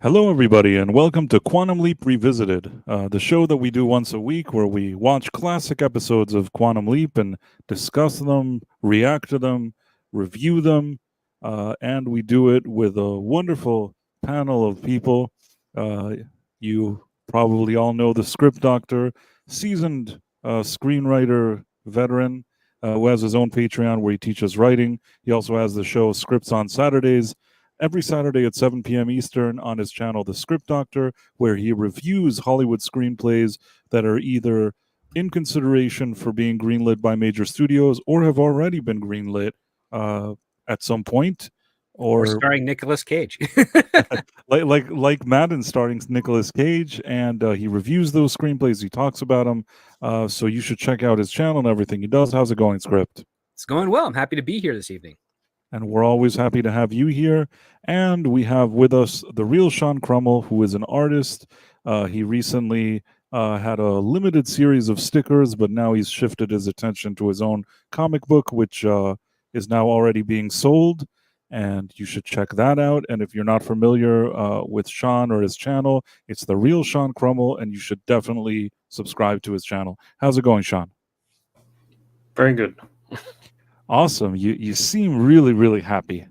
Hello, everybody, and welcome to Quantum Leap Revisited, the show that we do once a week where we watch classic episodes of Quantum Leap and discuss them, react to them, review them, and we do it with a wonderful panel of people. You probably all know the Script Doctor, seasoned screenwriter veteran who has his own Patreon where he teaches writing. He also has the show Scripts on Saturdays, every Saturday at 7 p.m. Eastern on his channel, The Script Doctor, where he reviews Hollywood screenplays that are either in consideration for being greenlit by major studios or have already been greenlit at some point. Or starring Nicolas Cage. like Madden starring Nicolas Cage, and he reviews those screenplays, he talks about them, so you should check out his channel and everything he does. How's it going, Script? It's going well. I'm happy to be here this evening. And we're always happy to have you here. And we have with us the real Sean Krummel, who is an artist. He recently had a limited series of stickers, but now he's shifted his attention to his own comic book, which is now already being sold. And you should check that out. And if you're not familiar with Sean or his channel, it's the real Sean Krummel, and you should definitely subscribe to his channel. How's it going, Sean? Very good. Awesome. You seem really, really happy.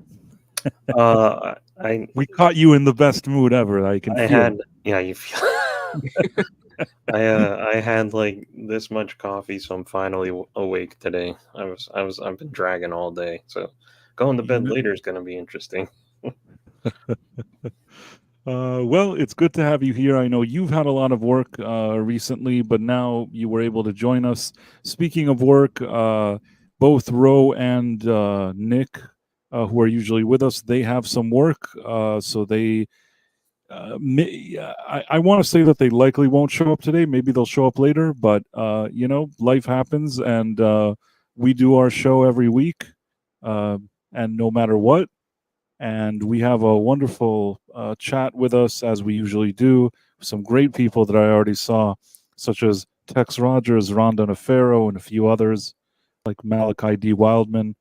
We caught you in the best mood ever. You feel. I had like this much coffee, so I'm finally awake today. I've been dragging all day, so going to bed later is going to be interesting. Well, it's good to have you here. I know you've had a lot of work recently, but now you were able to join us. Speaking of work, both Ro and Nick, who are usually with us, they have some work. So they, I want to say that they likely won't show up today. Maybe they'll show up later, but life happens, and we do our show every week, and no matter what. And we have a wonderful chat with us, as we usually do. Some great people that I already saw, such as Tex Rogers, Rhonda Nefero, and a few others, like Malachi D. Wildman.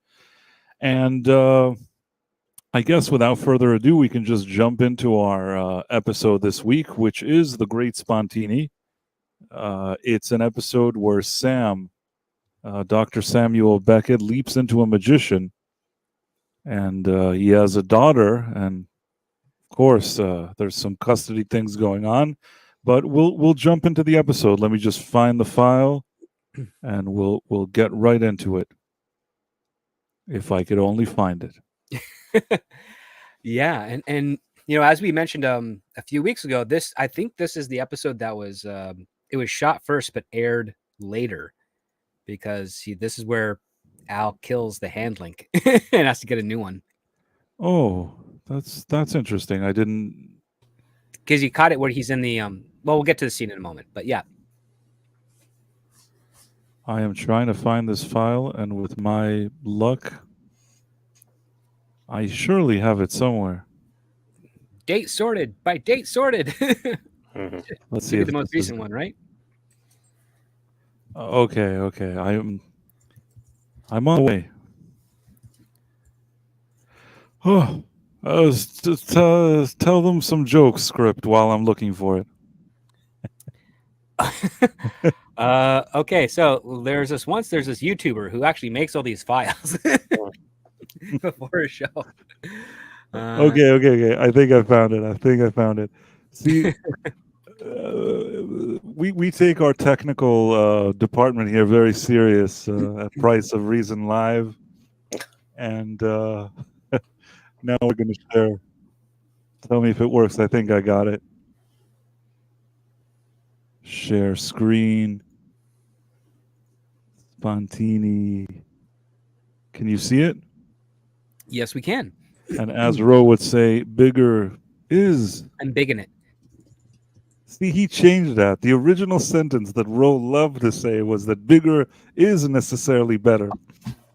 And I guess without further ado, we can just jump into our episode this week, which is The Great Spontini. It's an episode where Sam, Dr. Samuel Beckett, leaps into a magician. And he has a daughter, and of course, there's some custody things going on. But we'll jump into the episode. Let me just find the file, and we'll get right into it. If I could only find it. Yeah, and as we mentioned a few weeks ago, I think this is the episode that was it was shot first but aired later, because this is where Al kills the hand link and has to get a new one. Oh, that's interesting. I didn't, because you caught it where he's in the well, we'll get to the scene in a moment, but yeah. I am trying to find this file, and with my luck, I surely have it somewhere. Date sorted by date sorted. Mm-hmm. Let's see. The most recent one, right? Okay. I'm on the way. Oh, just tell them some jokes, Script, while I'm looking for it. Okay, so there's this YouTuber who actually makes all these files before a show. Okay. I think I found it. See, we take our technical department here very serious at Price of Reason Live, and now we're going to share. Tell me if it works. I think I got it. Share screen. Spontini. Can you see it? Yes, we can. And as Ro would say, bigger is. I'm big in it. See, he changed that. The original sentence that Ro loved to say was that bigger is necessarily better.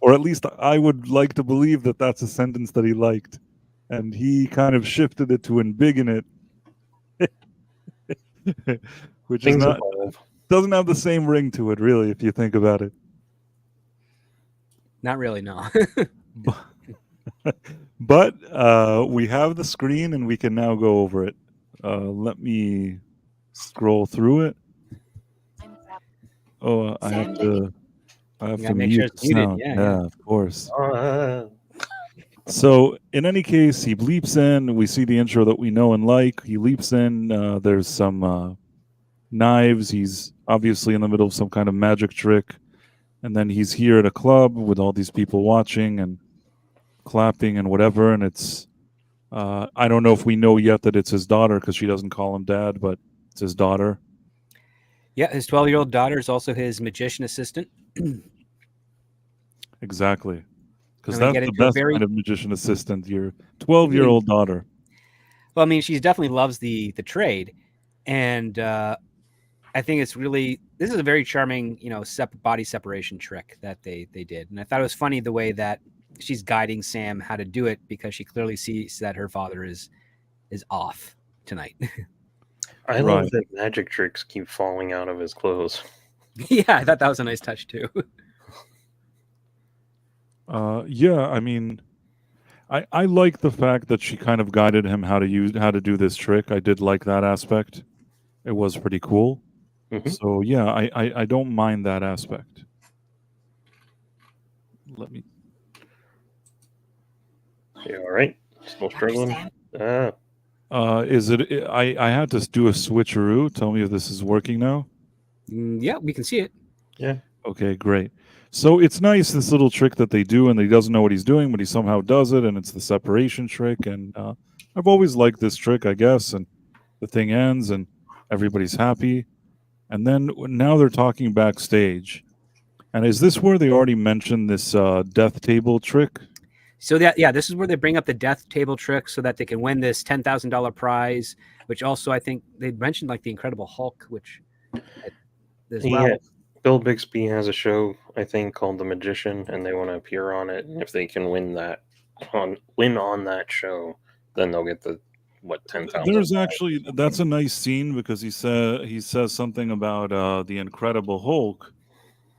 Or at least I would like to believe that that's a sentence that he liked. And he kind of shifted it to embiggen it. Which is not, doesn't have the same ring to it, really, if you think about it. Not really, no. But we have the screen, and we can now go over it. Let me scroll through it. Oh, I have to make sure mute it's the muted. sound. Yeah. Of course. So in any case, he leaps in. We see the intro that we know and like. He leaps in. There's some knives. He's obviously in the middle of some kind of magic trick. And then he's here at a club with all these people watching and clapping and whatever. And it's, I don't know if we know yet that it's his daughter because she doesn't call him dad, but it's his daughter. Yeah, his 12-year-old daughter is also his magician assistant. Exactly. Because And we that's get the into a best very- kind of magician assistant, your 12-year-old daughter. Well, I mean, she definitely loves the trade, and I think it's really, this is a very charming, body separation trick that they did, and I thought it was funny the way that she's guiding Sam how to do it because she clearly sees that her father is off tonight. I love that magic tricks keep falling out of his clothes. Yeah, I thought that was a nice touch too. Yeah, I mean, I like the fact that she kind of guided him how to do this trick. I did like that aspect. It was pretty cool. Mhm. So yeah, I don't mind that aspect. Let me. You all right? Still struggling? Is it? I had to do a switcheroo. Tell me if this is working now. Yeah, we can see it. Yeah. Okay, great. So it's nice, this little trick that they do, and he doesn't know what he's doing, but he somehow does it, and it's the separation trick. And I've always liked this trick, I guess. And the thing ends, and everybody's happy. And then now they're talking backstage. And is this where they already mentioned this death table trick? So this is where they bring up the death table trick so that they can win this $10,000 prize, which also I think they mentioned like the Incredible Hulk, which as well. Yeah. Bill Bixby has a show, I think, called The Magician, and they want to appear on it. And if they can win on that show, then they'll get the $10,000. There's actually, that's a nice scene because he says something about the Incredible Hulk,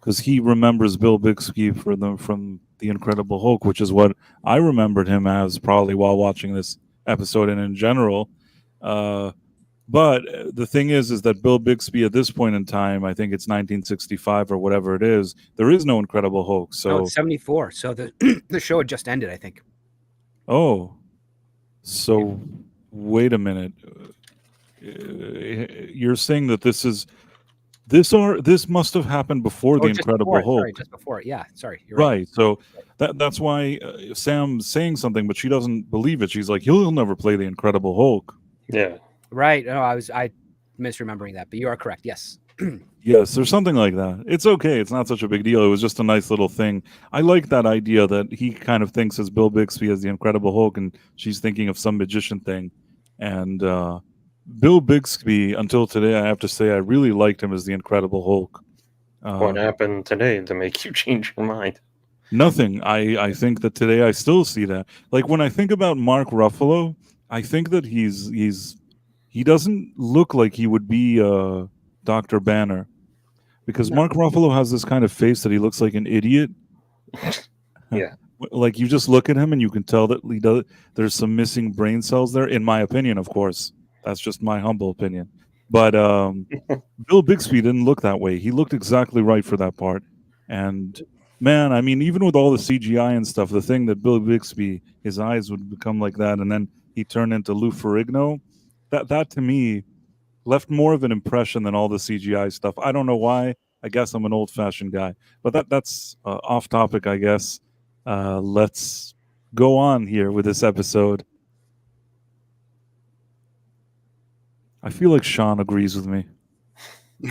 because he remembers Bill Bixby from the Incredible Hulk, which is what I remembered him as probably while watching this episode and in general. But the thing is that Bill Bixby at this point in time, I think it's 1965 or whatever it is, there is no Incredible Hulk. So no, it's 74. So the show had just ended, I think. Oh, so wait a minute. You're saying that this must have happened before the Incredible Hulk. Sorry, just before it. Yeah, sorry. You're right. So that's why Sam's saying something, but she doesn't believe it. She's like, he'll never play the Incredible Hulk. Yeah. Right. No, I misremembering that, but you are correct. Yes. Yes, or something like that. It's okay. It's not such a big deal. It was just a nice little thing. I like that idea that he kind of thinks as Bill Bixby as the Incredible Hulk, and she's thinking of some magician thing. And Bill Bixby, until today, I have to say, I really liked him as the Incredible Hulk. What happened today to make you change your mind? Nothing. I think that today I still see that. Like when I think about Mark Ruffalo, I think that he doesn't look like he would be Dr. Banner, because Mark Ruffalo has this kind of face that he looks like an idiot. Yeah. Like you just look at him and you can tell that there's some missing brain cells there, in my opinion, of course. That's just my humble opinion. But Bill Bixby didn't look that way. He looked exactly right for that part. And man, I mean, even with all the CGI and stuff, the thing that Bill Bixby, his eyes would become like that, and then he turned into Lou Ferrigno, that to me left more of an impression than all the CGI stuff. I don't know why. I guess I'm an old-fashioned guy. But that's off topic, I guess. Let's go on here with this episode. I feel like Sean agrees with me.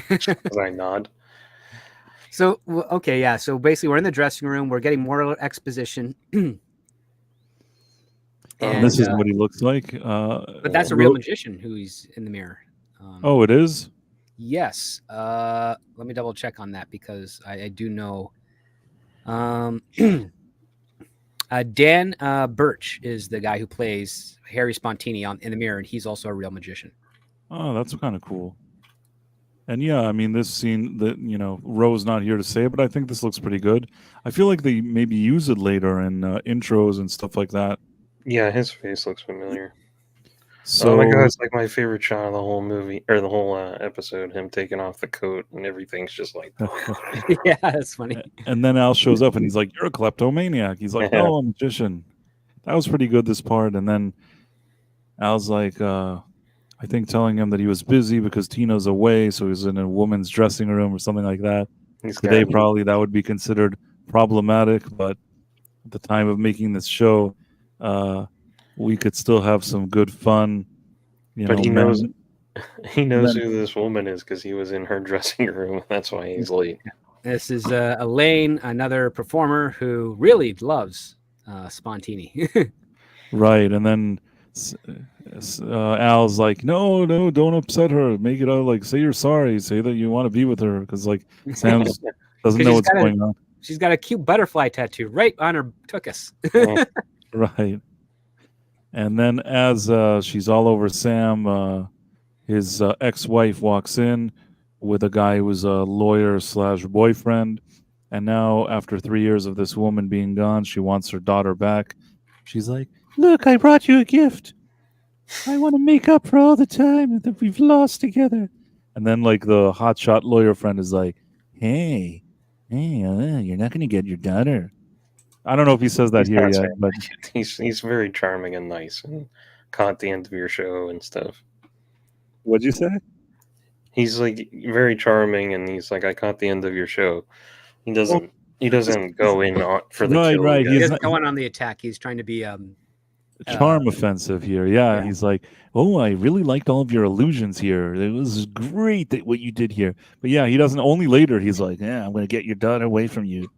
As I nod. So, okay, yeah. So basically, we're in the dressing room. We're getting more exposition. And this is what he looks like. But that's a real magician who he's in the mirror. Oh, it is? Yes. Let me double check on that because I do know. Dan Birch is the guy who plays Harry Spontini in the mirror, and he's also a real magician. Oh, that's kind of cool. And yeah, I mean, this scene that, Ro's not here to say it, but I think this looks pretty good. I feel like they maybe use it later in intros and stuff like that. Yeah, his face looks familiar. So Oh my god, it's like my favorite shot of the whole movie or the whole episode. Him taking off the coat and everything's just like. Yeah, that's funny. and then Al shows up and he's like, "You're a kleptomaniac." He's like, "No, I'm a magician." That was pretty good, this part. And then Al's like, I think telling him that he was busy because Tina's away, so he was in a woman's dressing room or something like that. Today, probably that would be considered problematic, but at the time of making this show, we could still have some good fun. But he knows who this woman is because he was in her dressing room. That's why he's late. This is Elaine, another performer who really loves Spontini. Right, and then Al's like, no, don't upset her. Make it out like, say you're sorry. Say that you want to be with her because like Sam doesn't know what's going on. She's got a cute butterfly tattoo right on her tuchus. Right. And then as she's all over Sam, his ex-wife walks in with a guy who was a lawyer / boyfriend. And now, after 3 years of this woman being gone, she wants her daughter back. She's like, look, I brought you a gift. I want to make up for all the time that we've lost together. And then, like, the hotshot lawyer friend is like, hey, you're not going to get your daughter. I don't know if he says that here yet, but he's very charming and nice and caught the end of your show and stuff. What'd you say? He's like very charming and he's like, I caught the end of your show. He doesn't go in for the kill. Right. He isn't going on the attack. He's trying to be charm offensive here. Yeah, he's like, oh, I really liked all of your illusions here. It was great that what you did here. But yeah, he doesn't. Only later he's like, yeah, I'm going to get your daughter away from you.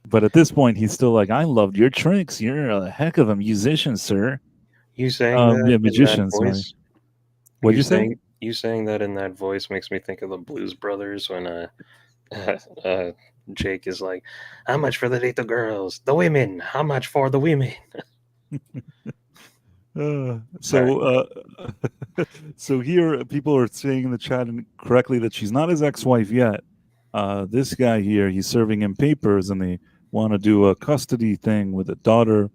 But at this point, he's still like, I loved your tricks. You're a heck of a musician, sir. You saying that magician, in that voice? What'd you say? You saying that in that voice makes me think of the Blues Brothers when Jake is like, how much for the little girls? The women. How much for the women? So here people are saying in the chat correctly that she's not his ex-wife yet. This guy here, he's serving him papers and they want to do a custody thing with a daughter.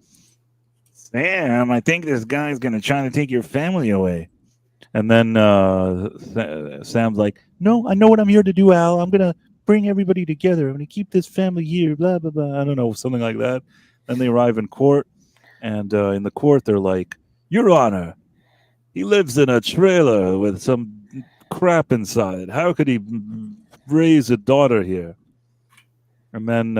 Sam, I think this guy's going to try to take your family away. And then Sam's like, no, I know what I'm here to do, Al. I'm going to bring everybody together. I'm going to keep this family here, blah, blah, blah. I don't know, something like that. Then they arrive in court. And in the court, they're like, Your Honor, he lives in a trailer with some crap inside. How could he raise a daughter here? And then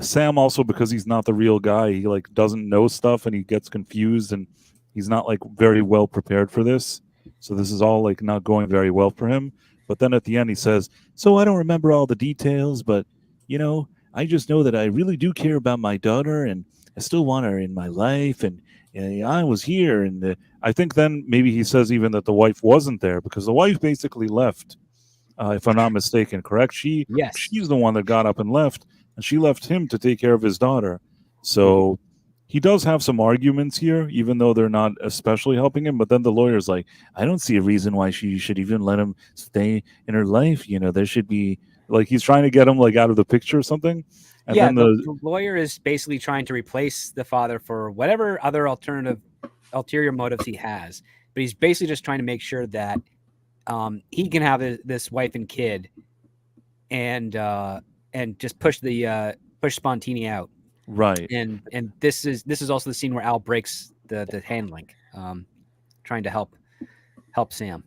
Sam also, because he's not the real guy, he like doesn't know stuff and he gets confused and he's not like very well prepared for this. So this is all like not going very well for him. But then at the end he says, so I don't remember all the details, but you know, I just know that I really do care about my daughter and I still want her in my life. And I was here. And I think then maybe he says even that the wife wasn't there because the wife basically left, if I'm not mistaken, correct? She's the one that got up and left, and she left him to take care of his daughter. So he does have some arguments here, even though they're not especially helping him. But then the lawyer's like, I don't see a reason why she should even let him stay in her life. You know, there should be like he's trying to get him like out of the picture or something. And then the lawyer is basically trying to replace the father for whatever other ulterior motives he has. But he's basically just trying to make sure that he can have this wife and kid, and just push Spontini out. Right. And this is also the scene where Al breaks the hand link, trying to help Sam.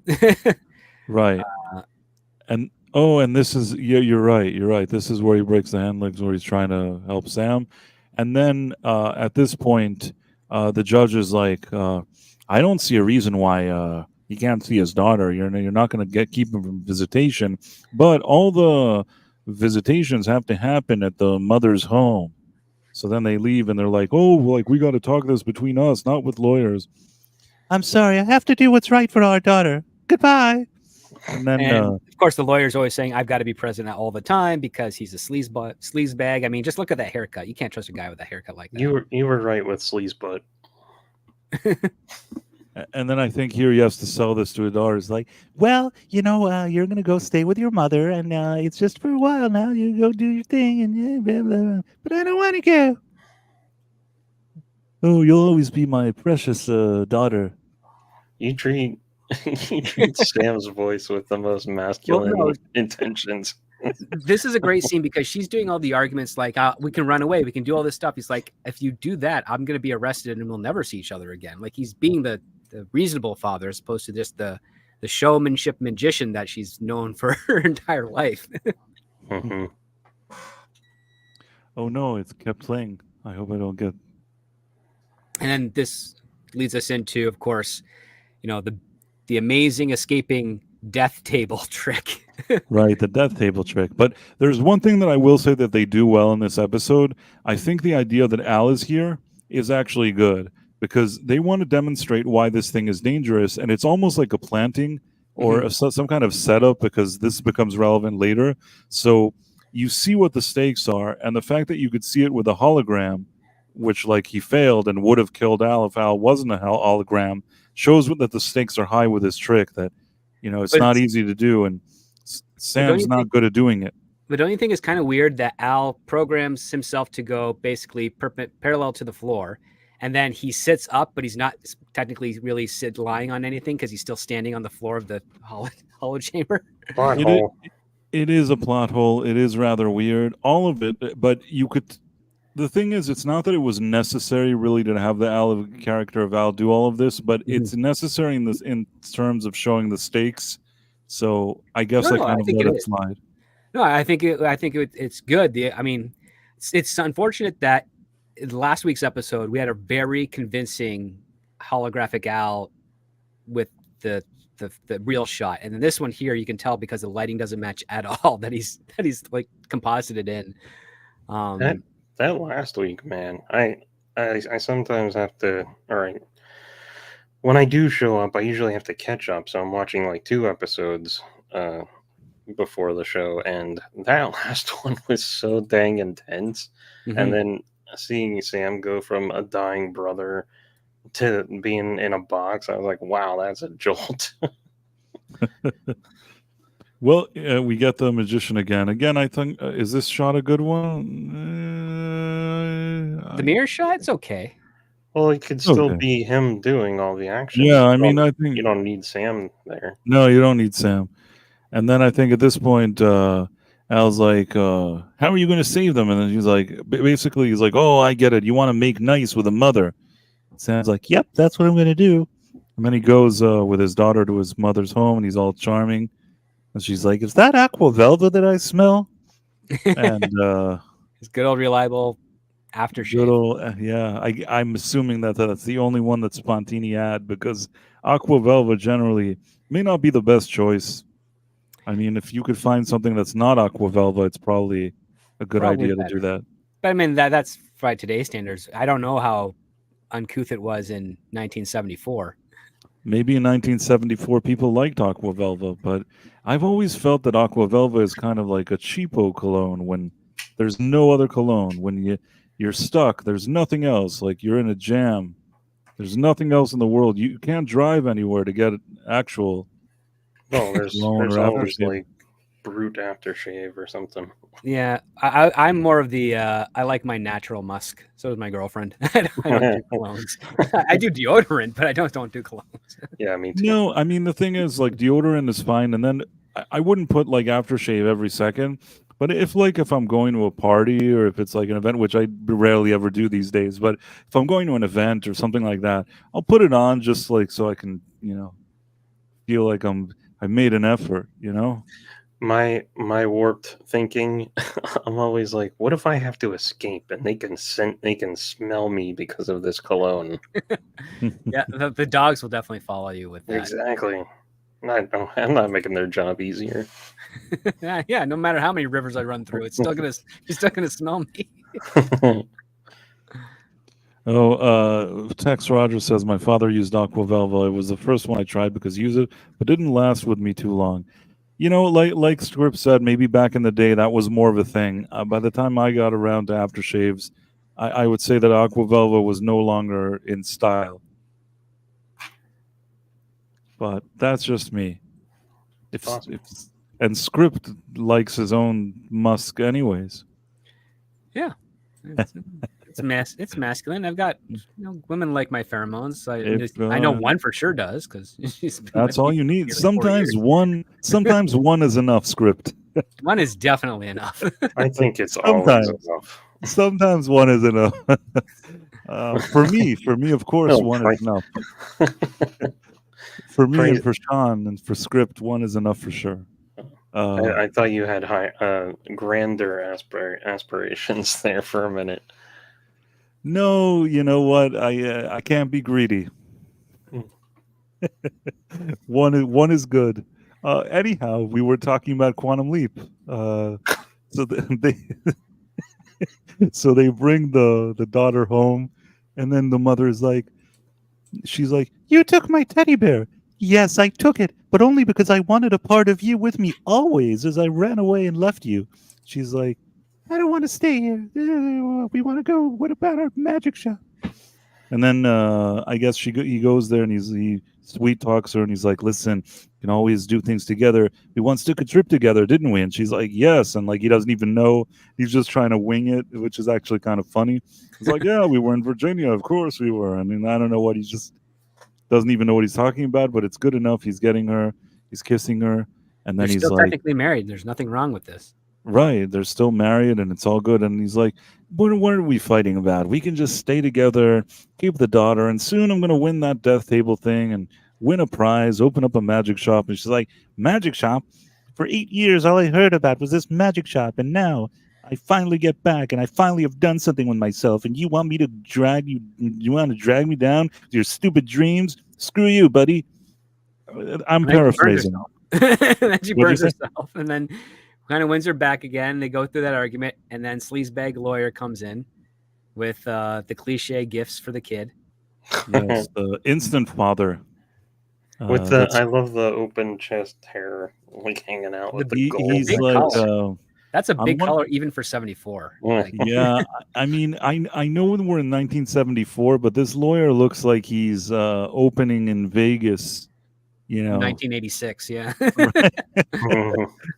Right. And this is you're right. This is where he breaks the hand links, where he's trying to help Sam. And then at this point, the judge is like, I don't see a reason why he can't see his daughter. You're not going to keep him from visitation, but all the visitations have to happen at the mother's home. So then they leave and they're like, oh, like we got to talk this between us, not with lawyers. I'm sorry, I have to do what's right for our daughter. Goodbye. And then, of course, the lawyer's always saying, I've got to be present all the time because he's a sleazebag. I mean, just look at that haircut. You can't trust a guy with a haircut like that. You were right with sleazebutt. And then I think here he has to sell this to a daughter. It's like, well, you know, you're going to go stay with your mother, and it's just for a while now. You go do your thing, and blah, blah, blah. But I don't want to go. Oh, you'll always be my precious daughter. You treat Sam's voice with the most masculine intentions. This is a great scene because she's doing all the arguments like, we can run away, we can do all this stuff. He's like, if you do that, I'm going to be arrested and we'll never see each other again. Like, he's being the reasonable father as opposed to just the showmanship magician that she's known for her entire life. Mm-hmm. Oh no, it's kept playing. I hope I don't get. And then this leads us into, of course, the amazing escaping death table trick. Right, the death table trick. But there's one thing that I will say that they do well in this episode. I think the idea that Al is here is actually good because they want to demonstrate why this thing is dangerous, and it's almost like a planting or some kind of setup because this becomes relevant later. So you see what the stakes are, and the fact that you could see it with a hologram, which like he failed and would have killed Al if Al wasn't a hologram, shows that the stakes are high with this trick, that it's not easy to do, and Sam's not good at doing it. But don't you think it's kind of weird that Al programs himself to go basically parallel to the floor, and then he sits up, but he's not technically really lying on anything because he's still standing on the floor of the hollow chamber? It is a plot hole. It is rather weird, all of it. But you could. The thing is, it's not that it was necessary really to have the character of Al do all of this, but it's necessary in terms of showing the stakes. So I guess I kind of let it slide. No, I think it's good. It's unfortunate that in last week's episode we had a very convincing holographic Al with the real shot, and then this one here you can tell because the lighting doesn't match at all that he's like composited in. That last week, man, I sometimes have to. All right, when I do show up, I usually have to catch up, so I'm watching like 2 episodes before the show, and that last one was so dang intense. And then seeing Sam go from a dying brother to being in a box, I was like, wow, that's a jolt. Well, we get the magician again. Again, I think, is this shot a good one? The mirror shot? It's okay. Well, it could still be him doing all the action. Yeah, I mean, I think... You don't need Sam there. No, you don't need Sam. And then I think at this point, Al's like, how are you going to save them? And then he's like, basically, he's like, oh, I get it. You want to make nice with a mother. Sam's like, yep, that's what I'm going to do. And then he goes with his daughter to his mother's home, and he's all charming. And she's like, is that aqua velva that I smell? And it's good old reliable aftershave. Good old, I'm assuming that that's the only one that Spontini had, because aqua velva generally may not be the best choice. I mean, if you could find something that's not aqua velva, it's probably a good idea to do that. But I mean, that's by today's standards. I don't know how uncouth it was in 1974. Maybe in 1974 people liked aqua velva, but I've always felt that aqua velva is kind of like a cheapo cologne when there's no other cologne. When you're stuck, there's nothing else. Like you're in a jam, there's nothing else in the world. You can't drive anywhere to get actual. No, there's always like brute aftershave or something. Yeah, I'm more of the I like my natural musk. So is my girlfriend. I don't do colognes. I do deodorant, but I don't do colognes. Yeah, me too. No, I mean the thing is, like, deodorant is fine, and then I wouldn't put like aftershave every second. But if I'm going to a party or if it's like an event, which I rarely ever do these days, but if I'm going to an event or something like that, I'll put it on just like so I can feel like I made an effort, My warped thinking, I'm always like, what if I have to escape and they can smell me because of this cologne? Yeah, the dogs will definitely follow you with that. Exactly. I'm not making their job easier. Yeah, no matter how many rivers I run through, you're still gonna smell me. Tex Rogers says, my father used aqua velva. It was the first one I tried because use it, but didn't last with me too long. Like Script said, maybe back in the day that was more of a thing. By the time I got around to aftershaves, I would say that aqua velva was no longer in style. But that's just me. And Script likes his own musk anyways. Yeah. It's masculine. I've got women like my pheromones. I If, know one for sure does because she's been that's with all me you for need. nearly 4 years. Sometimes one is enough. Script. One is definitely enough. I think it's always enough. Sometimes one is enough. For me, of course, one is enough. For me and for Sean and for Script, one is enough for sure. I thought you had grander aspirations there for a minute. No, you know what? I can't be greedy. One is good. Anyhow, we were talking about Quantum Leap. So they bring the daughter home, and then the mother is like, she's like, "You took my teddy bear." "Yes, I took it, but only because I wanted a part of you with me always as I ran away and left you." She's like, "I don't want to stay here. We want to go. What about our magic shop?" And then I guess he goes there and he sweet talks her and he's like, "Listen, you can always do things together. We once took a trip together, didn't we?" And she's like, "Yes." And like he doesn't even know. He's just trying to wing it, which is actually kind of funny. It's like, "Yeah, we were in Virginia. Of course we were." I mean, I don't know what he just doesn't even know what he's talking about, but it's good enough. He's getting her, he's kissing her, and then They're he's still like, technically married. There's nothing wrong with this. right, they're still married and it's all good. And he's like, what are we fighting about? We can just stay together, keep the daughter, and soon I'm going to win that death table thing and win a prize, open up a magic shop. And she's like, "Magic shop? For 8 years, all I heard about was this magic shop. And now I finally get back and I finally have done something with myself. And you want me to drag you? You want to drag me down with your stupid dreams? Screw you, buddy." I'm paraphrasing. And then she burns What'd herself, and then kind of wins her back again. They go through that argument, and then sleazebag lawyer comes in with the cliche gifts for the kid. Yes, the instant father. With I love the open chest hair like hanging out with the gold. He's Big like, color. That's a big color even for 74. Like, yeah, I mean, I know when we're in 1974, but this lawyer looks like he's opening in Vegas. 1986, yeah.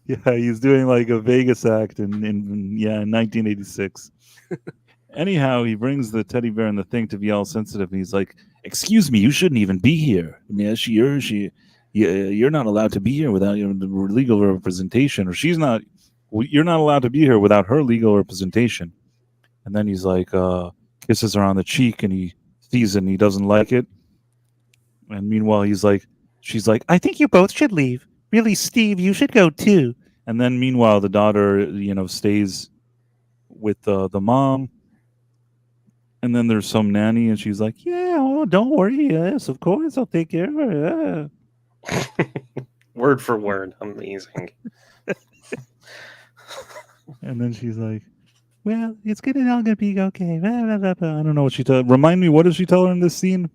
Yeah, he's doing like a Vegas act in 1986. Anyhow, he brings the teddy bear and the thing to be all sensitive, and he's like, "Excuse me, you shouldn't even be here. I mean, you're not allowed to be here without your legal representation, or you're not allowed to be here without her legal representation." And then he's like, kisses her on the cheek, and he sees it and he doesn't like it. And meanwhile, she's like, "I think you both should leave. Really, Steve, you should go too." And then meanwhile, the daughter, stays with the mom. And then there's some nanny, and she's like, "Yeah, oh, don't worry. Yes, of course, I'll take care of her." Yeah. Word for word. Amazing. And then she's like, "Well, it's all gonna be okay." I don't know what she tells. Remind me, what does she tell her in this scene?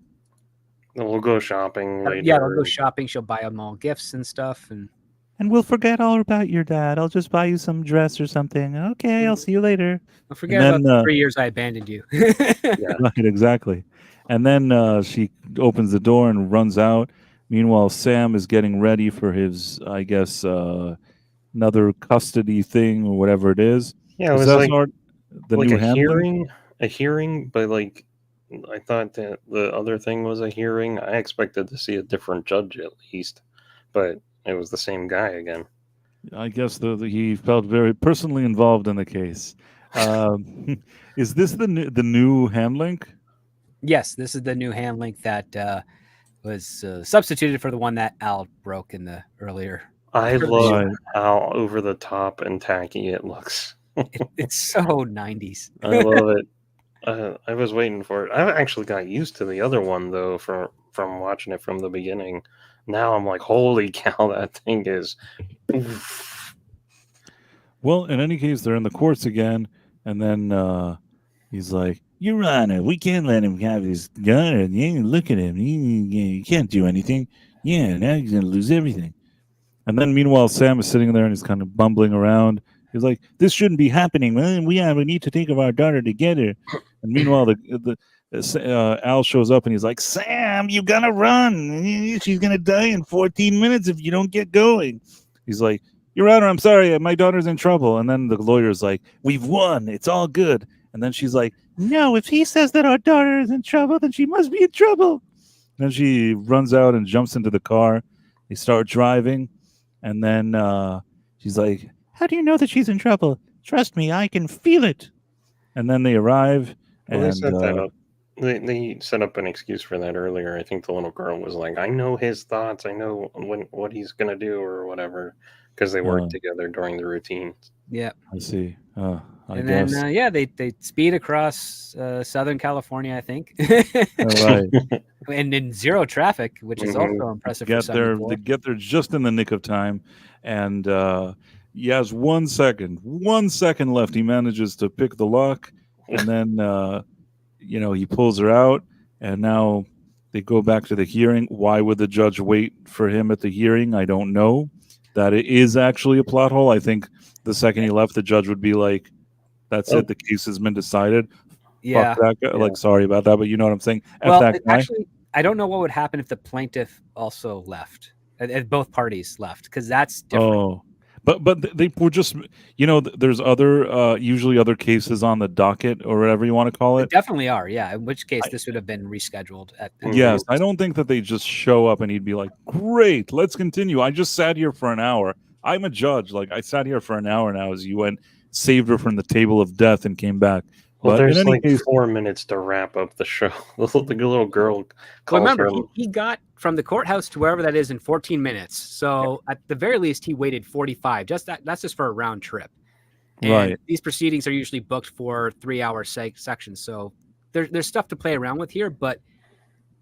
We'll go shopping later. Yeah, they'll go shopping. She'll buy them all gifts and stuff, and we'll forget all about your dad. I'll just buy you some dress or something. Okay, I'll see you later. I'll forget about the 3 years I abandoned you. Yeah. Right, exactly. And then she opens the door and runs out. Meanwhile, Sam is getting ready for his, I guess, another custody thing or whatever it is. Yeah, it was like new a hearing, but like I thought that the other thing was a hearing. I expected to see a different judge at least, but it was the same guy again. I guess he felt very personally involved in the case. Is this the new hand link? Yes, this is the new hand link that was substituted for the one that Al broke in the earlier. I love how over the top and tacky it looks. It's so 90s. I love it. I was waiting for it. I actually got used to the other one though from watching it from the beginning. Now I'm like, holy cow, that thing is. Oof. Well, in any case, they're in the courts again, and then he's like, "Your Honor, we can't let him have his gun. And look at him. He can't do anything. Yeah, now he's gonna lose everything." And then meanwhile, Sam is sitting there and he's kind of bumbling around. He's like, "This shouldn't be happening. We need to take of our daughter together." And meanwhile, Al shows up and he's like, "Sam, you gotta run. She's gonna die in 14 minutes if you don't get going." He's like, "Your Honor, I'm sorry. My daughter's in trouble." And then the lawyer's like, "We've won. It's all good." And then she's like, no, if he says that our daughter is in trouble, then she must be in trouble. Then she runs out and jumps into the car. They start driving, and then she's like, how do you know that she's in trouble? Trust me, I can feel it. And then they arrive, Well, and they set that up. They set up an excuse for that earlier. I think the little girl was like, I know his thoughts. I know what he's going to do or whatever, because they worked together during the routine. Yeah. I see. I and guess. then, they speed across Southern California, I think. Right. And in zero traffic, which is also impressive. They get there just in the nick of time. And he has 1 second left. He manages to pick the lock. And then, he pulls her out. And now they go back to the hearing. Why would the judge wait for him at the hearing? I don't know. That it is actually a plot hole. I think the second he left, the judge would be like, that's it. The case has been decided. Yeah. Fuck that guy. Like, sorry about that, but you know what I'm saying? Actually, I don't know what would happen if the plaintiff also left. If both parties left, because that's different. Oh, but they were just, there's other, usually other cases on the docket or whatever you want to call it. There definitely are, yeah. In which case, this would have been rescheduled. Yes, I don't think that they just show up and he'd be like, great, let's continue. I just sat here for an hour. I'm a judge. Like, I sat here for an hour now as you went, saved her from the table of death and came back. Well, there's like 4 minutes to wrap up the show. The little girl calls remember, he got from the courthouse to wherever that is in 14 minutes. So at the very least, he waited 45. That's just for a round trip. And right. These proceedings are usually booked for 3-hour sections. So there's stuff to play around with here. But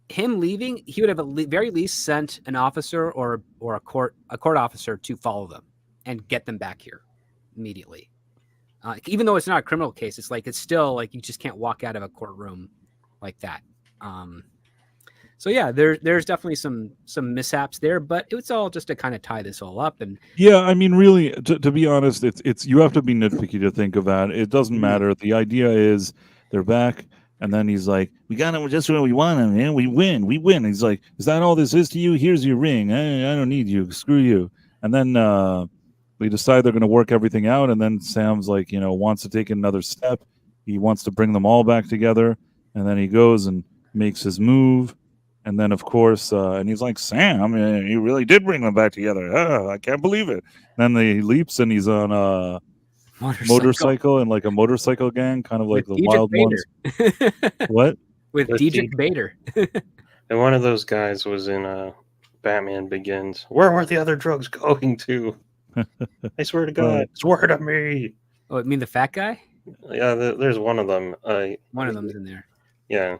him leaving, he would have at the very least sent an officer or a court officer to follow them and get them back here immediately. Even though it's not a criminal case, it's still like you just can't walk out of a courtroom like that. So yeah, there's definitely some mishaps there, but it's all just to kind of tie this all up. And yeah, I mean, really, to be honest, it's you have to be nitpicky to think of that. It doesn't matter. The idea is they're back, and then he's like, "We got him just where we want him, man. We win. He's like, "Is that all this is to you? Here's your ring. I don't need you. Screw you." And then we decide they're going to work everything out, and then Sam's like, wants to take another step. He wants to bring them all back together, and then he goes and makes his move, and then of course, and he's like, Sam, you really did bring them back together. I can't believe it. And then he leaps, and he's on a motorcycle and like a motorcycle gang, kind of like the Wild Ones. What? With Diedrich Bader. And one of those guys was in Batman Begins. Where were the other drugs going to? I swear to God, swear to me. Oh, I mean the fat guy? Yeah, there's one of them. One of them's in there. Yeah.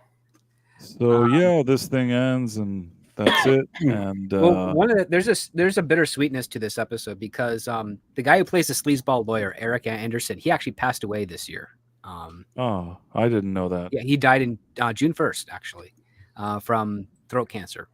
So this thing ends, and that's it. And there's a bittersweetness to this episode because the guy who plays the sleazeball lawyer, Eric Anderson, he actually passed away this year. I didn't know that. Yeah, he died in June 1st, actually, from throat cancer.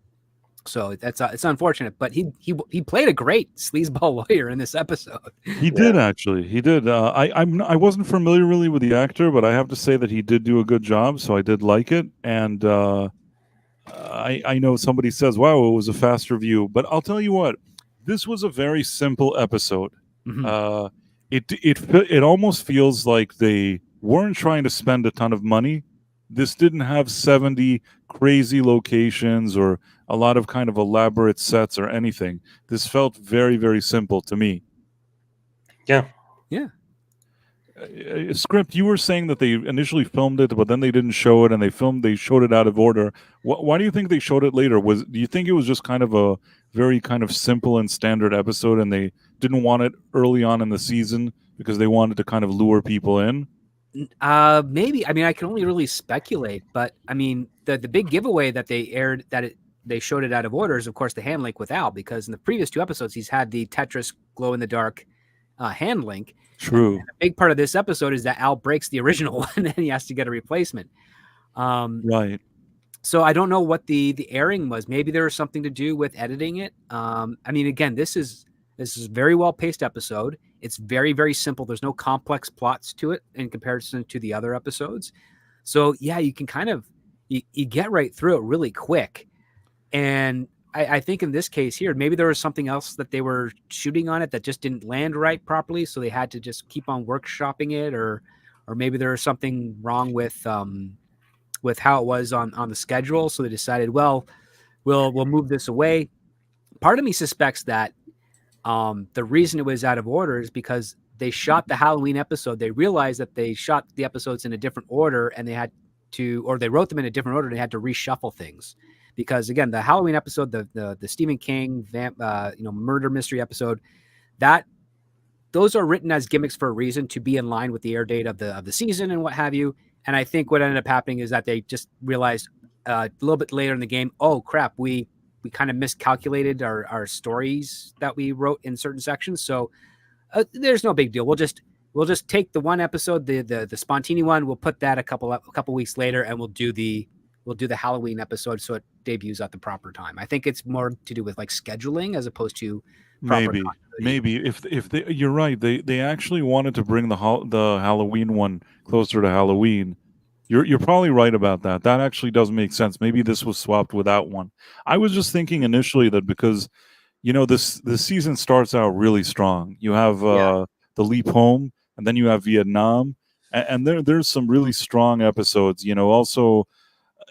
So it's unfortunate, but he played a great sleazeball lawyer in this episode. He did actually. He did. I wasn't familiar really with the actor, but I have to say that he did do a good job. So I did like it, and I know somebody says, "Wow, it was a fast review," but I'll tell you what, this was a very simple episode. Mm-hmm. It almost feels like they weren't trying to spend a ton of money. This didn't have 70 crazy locations or a lot of kind of elaborate sets or anything. This felt very, very simple to me. Yeah. Script, you were saying that they initially filmed it, but then they didn't show it, and they showed it out of order. Why do you think they showed it later? Do you think it was just kind of a very kind of simple and standard episode, and they didn't want it early on in the season because they wanted to kind of lure people in? Maybe. I mean, I can only really speculate, but I mean, the big giveaway that they aired they showed it out of order is, of course, the hand link with Al, because in the previous 2 episodes he's had the Tetris glow in the dark hand link. True. And a big part of this episode is that Al breaks the original one and he has to get a replacement. Right. So I don't know what the airing was. Maybe there was something to do with editing it. I mean, again, this is a very well paced episode. It's very, very simple. There's no complex plots to it in comparison to the other episodes. So yeah, you can kind of you get right through it really quick. And I think in this case here, maybe there was something else that they were shooting on it that just didn't land right properly. So they had to just keep on workshopping it or or maybe there was something wrong with how it was on the schedule. So they decided, well, we'll move this away. Part of me suspects that the reason it was out of order is because they shot the Halloween episode. They realized that they shot the episodes in a different order, and they had to, or they wrote them in a different order. And they had to reshuffle things because, again, the Halloween episode, the Stephen King murder mystery episode, those are written as gimmicks for a reason, to be in line with the air date of the season and what have you. And I think what ended up happening is that they just realized a little bit later in the game, oh crap, we kind of miscalculated our stories that we wrote in certain sections. So there's no big deal. We'll just take the one episode, the Spontini one. We'll put that a couple weeks later, and we'll do the Halloween episode so it debuts at the proper time. I think it's more to do with like scheduling as opposed to proper maybe if you're right, they actually wanted to bring the Halloween one closer to Halloween. You're probably right about that. That actually does make sense. Maybe this was swapped with that one. I was just thinking initially that because, this season starts out really strong. You have the Leap Home, and then you have Vietnam, and there's some really strong episodes. Also,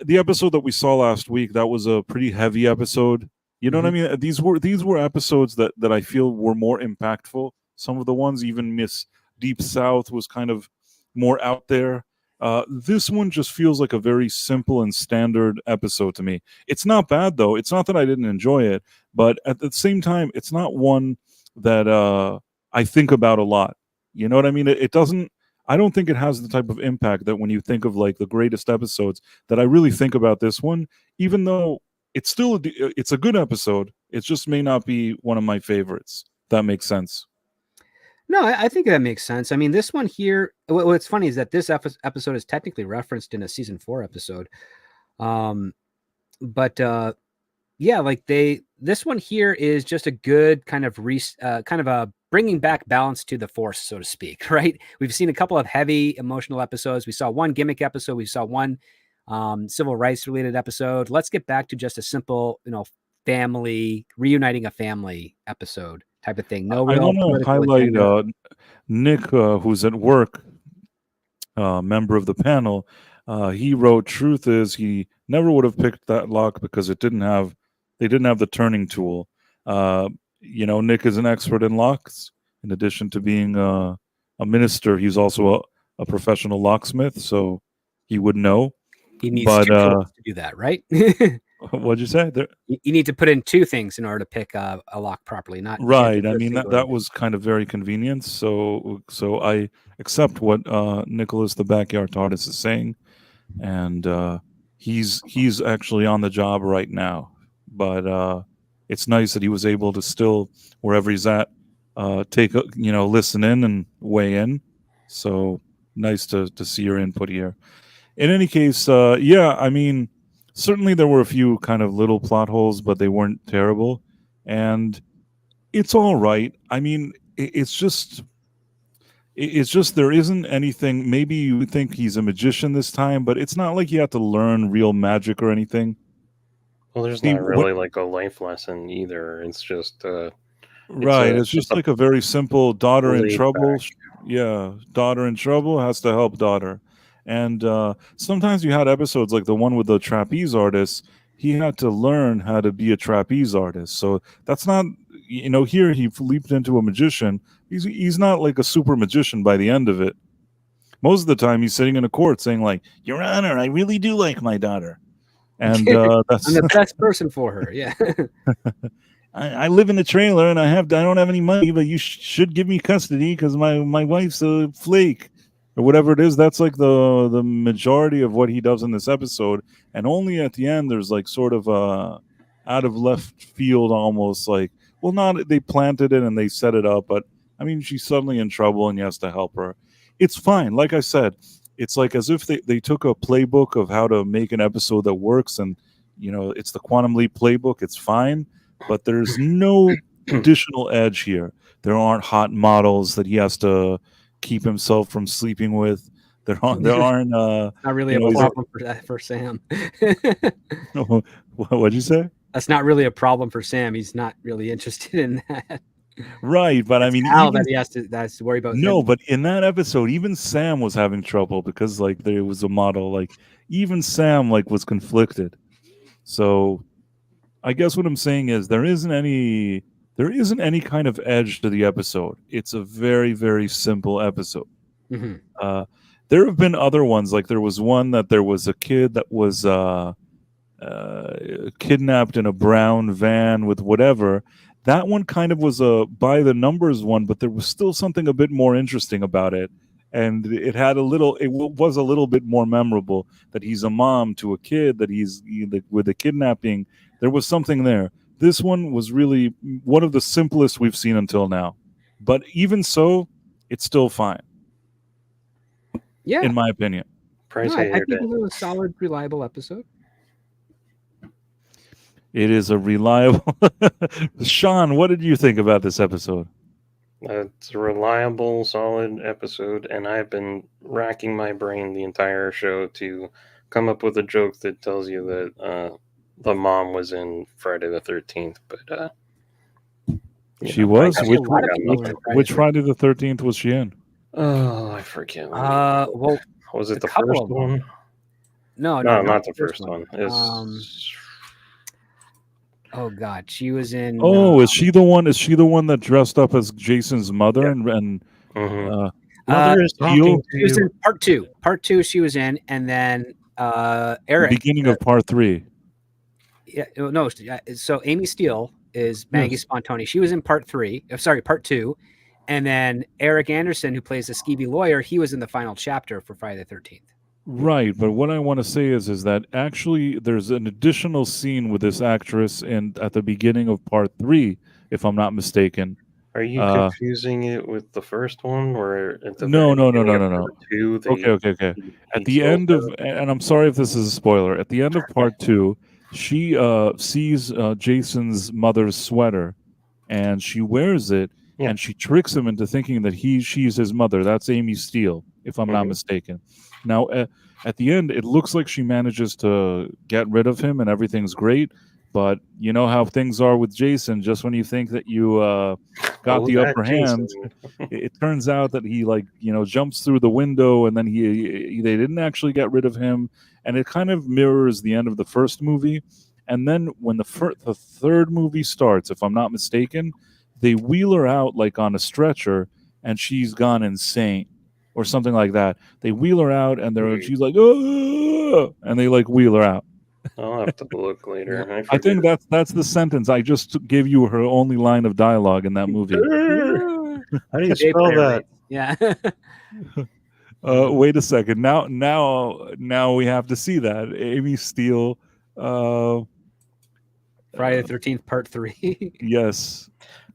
the episode that we saw last week, that was a pretty heavy episode. You know what I mean? These were episodes that I feel were more impactful. Some of the ones, even Miss Deep South, was kind of more out there. This one just feels like a very simple and standard episode to me. It's not bad, though. It's not that I didn't enjoy it, but at the same time, it's not one that I think about a lot. You know what I mean? It doesn't. I don't think it has the type of impact that when you think of like the greatest episodes, that I really think about this one, even though it's a good episode. It just may not be one of my favorites. That makes sense. No, I think that makes sense. I mean, this one here, what's funny is that this episode is technically referenced in a season 4 episode. This one here is just a good kind of a bringing back balance to the force, so to speak, right? We've seen a couple of heavy emotional episodes. We saw one gimmick episode. We saw one civil rights related episode. Let's get back to just a simple, family, reuniting a family episode type of thing. No, I want to highlight Nick, who's at work, member of the panel. He wrote, "Truth is, he never would have picked that lock because they didn't have the turning tool." Nick is an expert in locks. In addition to being a minister, he's also a professional locksmith, so he would know. He needs to do that, right? What'd you say? You need to put in 2 things in order to pick a lock properly. Not right. I mean that was kind of very convenient. So I accept what Nicholas the Back Yard Tardis is saying, and he's actually on the job right now. But it's nice that he was able to still, wherever he's at, listen in and weigh in. So nice to see your input here. In any case, I mean, certainly there were a few kind of little plot holes, but they weren't terrible. And it's all right. I mean, it's just there isn't anything. Maybe you think he's a magician this time, but it's not like you have to learn real magic or anything. Well, there's not really like a life lesson either. It's just it's just like a very simple daughter in trouble. Yeah, daughter in trouble has to help daughter. And sometimes you had episodes like the one with the trapeze artist. He had to learn how to be a trapeze artist. So that's not, here he leaped into a magician. He's not like a super magician by the end of it. Most of the time he's sitting in a court saying like, "Your Honor, I really do like my daughter." And that's I'm the best person for her. Yeah. I live in a trailer and I don't have any money, but you should give me custody because my wife's a flake. Or whatever it is. That's like the majority of what he does in this episode, and only at the end there's like sort of out of left field, almost like, well, not they planted it and they set it up, but I mean she's suddenly in trouble and he has to help her. It's fine. Like I said, it's like as if they took a playbook of how to make an episode that works, and it's the Quantum Leap playbook. It's fine, but there's no additional edge here. There aren't hot models that he has to keep himself from sleeping with. There aren't not really a problem for Sam. What'd you say? That's not really a problem for Sam. He's not really interested in that. Right, but I mean, Al even that he has to worry about. no, him. but in that episode, even Sam was having trouble because like there was a model. Like even Sam like was conflicted. So I guess what I'm saying is there isn't any kind of edge to the episode. It's a very, very simple episode. Mhm. There have been other ones, like there was one that there was a kid that was kidnapped in a brown van with whatever. That one kind of was a by the numbers one, but there was still something a bit more interesting about it. And it had was a little bit more memorable that he's a mom to a kid, that he's with a kidnapping. There was something there. This one was really one of the simplest we've seen until now. But even so, it's still fine. Yeah, in my opinion. Price I think hater it was a solid, reliable episode. It is a reliable. Sean, what did you think about this episode? It's a reliable, solid episode, and I've been racking my brain the entire show to come up with a joke that tells you that the mom was in Friday the 13th, but she was? Which Friday the 13th was she in? Oh, I forget. Well, was it the first one? No, not the first one. Oh God, she was in. Oh, is she the one? Is she the one that dressed up as Jason's mother? Yeah. And Mother is talking to she was you. in part two. Part two, she was in, and then Eric. Beginning of part 3. Yeah, no. So Amy Steele is Maggie Spontoni. She was in part 3. Sorry, part 2. And then Eric Anderson, who plays the skeevy lawyer, he was in the final chapter for Friday the 13th. Right, but what I want to say is that actually there's an additional scene with this actress at the beginning of part 3, if I'm not mistaken. Are you confusing it with the first one, or at the no. Two, Okay. At the end of, and I'm sorry if this is a spoiler. At the end of part 2, she sees Jason's mother's sweater, and she wears it, and she tricks him into thinking that she's his mother. That's Amy Steele, if I'm not mistaken. Now, at the end, it looks like she manages to get rid of him and everything's great. But you know how things are with Jason. Just when you think that you got the upper hand, it turns out that he jumps through the window, and then they didn't actually get rid of him. And it kind of mirrors the end of the first movie. And then when the third movie starts, if I'm not mistaken, they wheel her out like on a stretcher, and she's gone insane. Or something like that. They wheel her out, and she's like, oh, and they wheel her out. I'll have to look later. I think that's the sentence. I just gave you her only line of dialogue in that movie. How do you spell that? Yeah. Wait a second. Now we have to see that Amy Steele. Friday the 13th, part 3. Yes.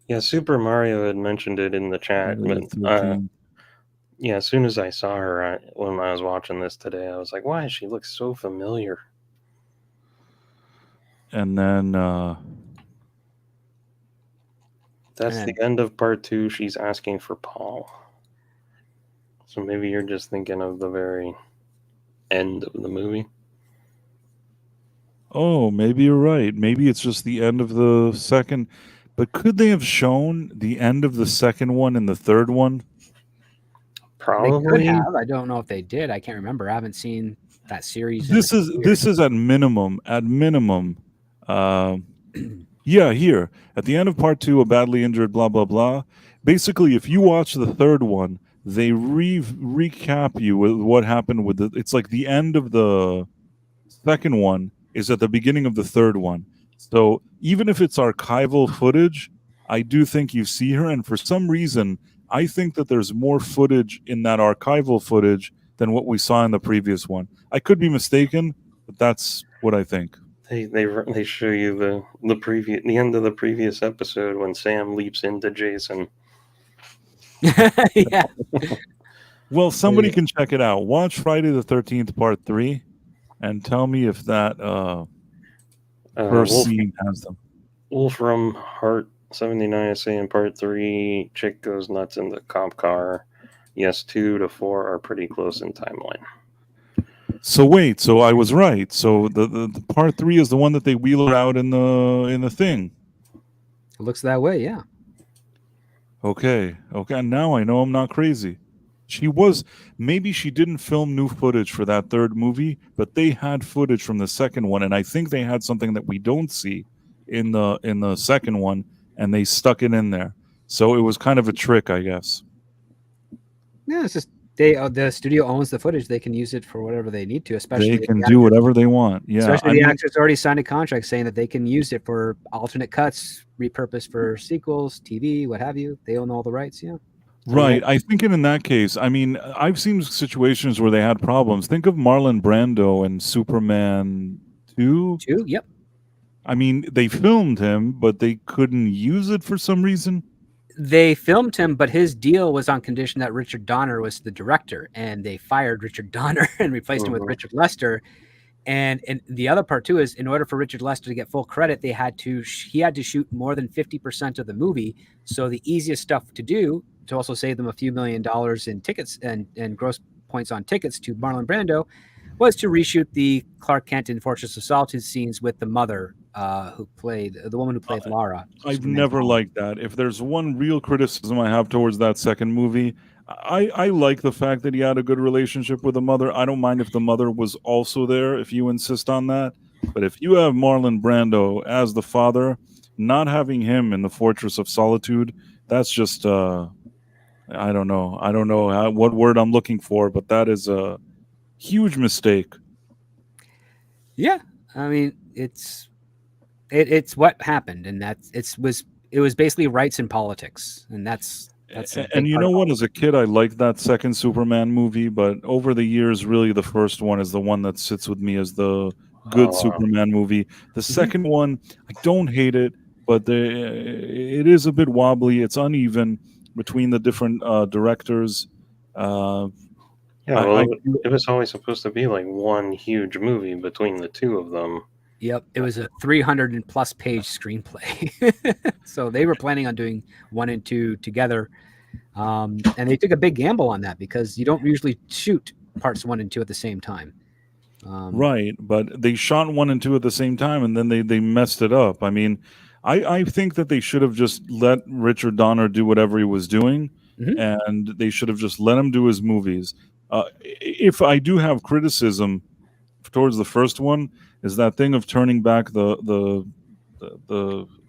Yeah, Super Mario had mentioned it in the chat, but. Yeah, as soon as I saw her when I was watching this today, I was like, why does she look so familiar? And then that's the end of part 2. She's asking for Paul. So maybe you're just thinking of the very end of the movie. Oh, maybe you're right. Maybe it's just the end of the second. But could they have shown the end of the second one and the third one? Probably. They could have. I don't know if they did. I can't remember. I haven't seen that series. This is at minimum. Here at the end of part 2, a badly injured, blah blah blah. Basically, if you watch the third one, they recap you with what happened with it's like the end of the second one is at the beginning of the third one. So even if it's archival footage, I do think you see her, and for some reason, I think that there's more footage in that archival footage than what we saw in the previous one. I could be mistaken, but that's what I think. They show you the end of the previous episode when Sam leaps into Jason. Yeah. Well, somebody can check it out. Watch Friday the 13th part 3 and tell me if that first scene has them. Wolfram Hart 79 is saying part 3, chick goes nuts in the cop car. Yes, 2 to 4 are pretty close in timeline. So wait, so I was right. So the part 3 is the one that they wheel her out in the thing. It looks that way, yeah. Okay. And now I know I'm not crazy. Maybe she didn't film new footage for that third movie, but they had footage from the second one, and I think they had something that we don't see in the second one, and they stuck it in there. So it was kind of a trick, I guess. Yeah, it's just the studio owns the footage. They can use it for whatever they need to, especially They can do whatever they want. Yeah, especially the actors already signed a contract saying that they can use it for alternate cuts, repurposed for sequels, TV, what have you. They own all the rights. Yeah. Right. I think in that case, I mean, I've seen situations where they had problems. Think of Marlon Brando and Superman 2. Yep. I mean, they filmed him, but they couldn't use it for some reason. They filmed him, but his deal was on condition that Richard Donner was the director, and they fired Richard Donner and replaced him with Richard Lester. And the other part too is, in order for Richard Lester to get full credit, he had to shoot more than 50% of the movie. So the easiest stuff to do, to also save them a few $1 million in tickets and gross points on tickets to Marlon Brando, was to reshoot the Clark Kent in Fortress of Solitude scenes with the mother, who played the woman who played Lara. I've never liked that. If there's one real criticism I have towards that second movie, I like the fact that he had a good relationship with the mother. I don't mind if the mother was also there, if you insist on that. But if you have Marlon Brando as the father, not having him in the Fortress of Solitude, that's just I don't know. I don't know what word I'm looking for, but that is a huge mistake. Yeah, I mean, it's what happened, and it was basically rights and politics, and that's and you know what? As a kid, I liked that second Superman movie, but over the years, really, the first one is the one that sits with me as the good Superman movie. The second one, I don't hate it, but it is a bit wobbly. It's uneven between the different directors. It was always supposed to be like one huge movie between the two of them. Yep, it was a 300+ page screenplay. So they were planning on doing 1 and 2 together, and they took a big gamble on that because you don't usually shoot parts 1 and 2 at the same time. Right, but they shot 1 and 2 at the same time, and then they messed it up. I mean, I think that they should have just let Richard Donner do whatever he was doing, and they should have just let him do his movies. If I do have criticism towards the first one, is that thing of turning back the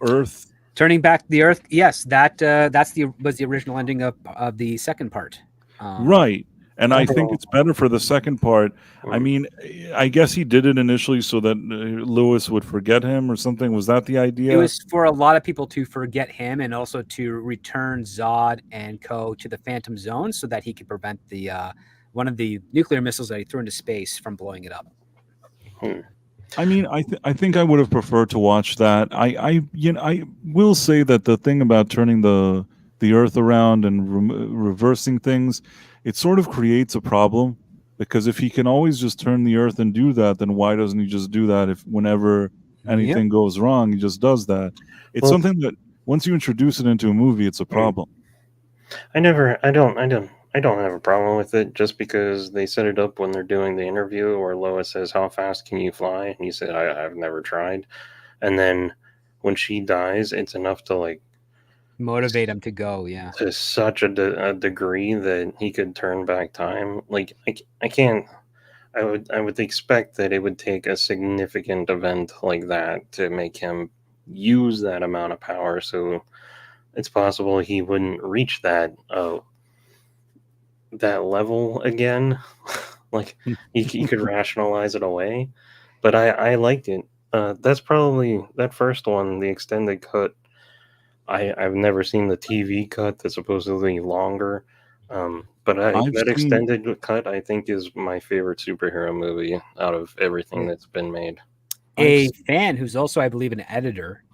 Earth. Turning back the Earth, yes, was the original ending of the second part. Right. And I think it's better for the second part. I mean, I guess he did it initially so that Lewis would forget him or something. Was that the idea? It was for a lot of people to forget him and also to return Zod and co to the Phantom Zone so that he could prevent the one of the nuclear missiles that he threw into space from blowing it up. I mean, I think I would have preferred to watch that. I will say that the thing about turning the Earth around and reversing things, it sort of creates a problem, because if he can always just turn the Earth and do that, then why doesn't he just do that if whenever anything goes wrong, he just does that? It's something that once you introduce it into a movie, it's a problem. I don't have a problem with it, just because they set it up when they're doing the interview where Lois says, "How fast can you fly?" And he said, I've never tried. And then when she dies, it's enough to like motivate him to go, to such a degree that he could turn back time. Like I would expect that it would take a significant event like that to make him use that amount of power. So it's possible he wouldn't reach that level again. Like you could rationalize it away, but I liked it. That's probably that first one, the extended cut. I've never seen the TV cut that's supposedly longer, but that extended cut I think is my favorite superhero movie out of everything that's been made. A fan who's also, I believe, an editor,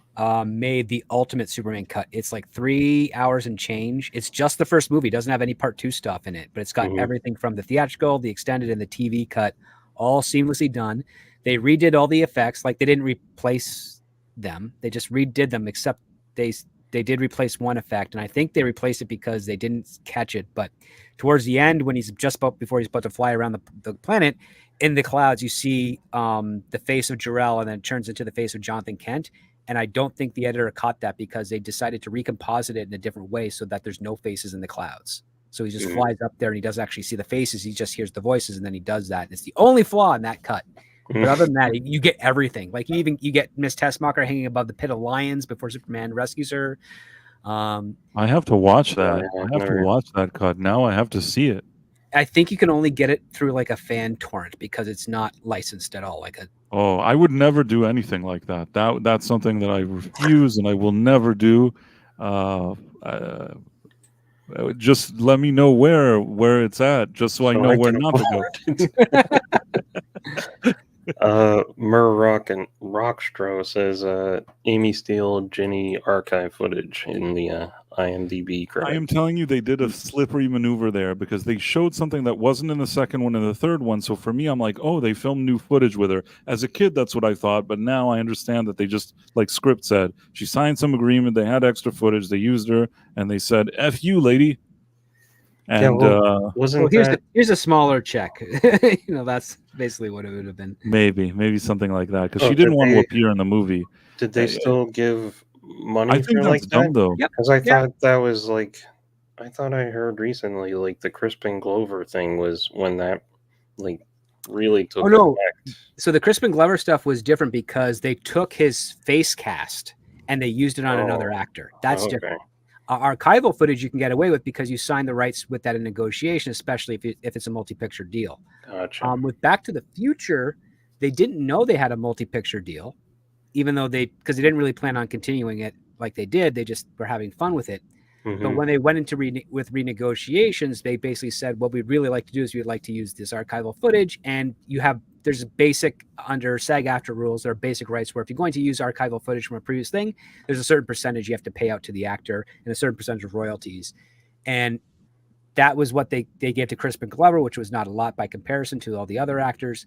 made the ultimate Superman cut. It's like 3 hours and change. It's just the first movie. It doesn't have any part 2 stuff in it, but it's got everything from the theatrical, the extended, and the TV cut all seamlessly done. They redid all the effects. Like, they didn't replace them. They just redid them, except they did replace one effect, and I think they replaced it because they didn't catch it. But towards the end, when before he's about to fly around the planet, in the clouds, you see the face of Jor-El, and then it turns into the face of Jonathan Kent. And I don't think the editor caught that because they decided to recomposite it in a different way so that there's no faces in the clouds. So he just flies up there and he doesn't actually see the faces. He just hears the voices, and then he does that. And it's the only flaw in that cut. But other than that, you get everything. Like you get Miss Tessmacher hanging above the pit of lions before Superman rescues her. I have to watch that. I have to watch that cut. Now I have to see it. I think you can only get it through like a fan torrent because it's not licensed at all. I would never do anything like that. That's something that I refuse and I will never do. Just let me know where it's at, just so I know where not to go. Murrock and Rockstro says Amy Steele, Ginny archive footage in the IMDb credits. I am telling you, they did a slippery maneuver there because they showed something that wasn't in the second one and the third one. So for me, I'm like, oh, they filmed new footage with her. As a kid, that's what I thought. But now I understand that they just, like Script said, she signed some agreement. They had extra footage. They used her and they said, F you, lady. And here's a smaller check. That's basically what it would have been. Maybe something like that because she didn't want to appear in the movie. Did they still give money? I think that's dumb though. Because I thought that was like, I thought I heard recently like the Crispin Glover thing was when that like really took effect. So the Crispin Glover stuff was different because they took his face cast and they used it on another actor. That's different. Archival footage you can get away with because you sign the rights with that in negotiation, especially if it's a multi-picture deal. Gotcha. With Back to the Future, they didn't know they had a multi-picture deal, even though because they didn't really plan on continuing it like they did. They just were having fun with it. Mm-hmm. But when they went into renegotiations, they basically said, what we'd really like to do is we'd like to use this archival footage, and there's basic under SAG-AFTRA rules, there are basic rights where if you're going to use archival footage from a previous thing, there's a certain percentage you have to pay out to the actor and a certain percentage of royalties. And that was what they gave to Crispin Glover, which was not a lot by comparison to all the other actors,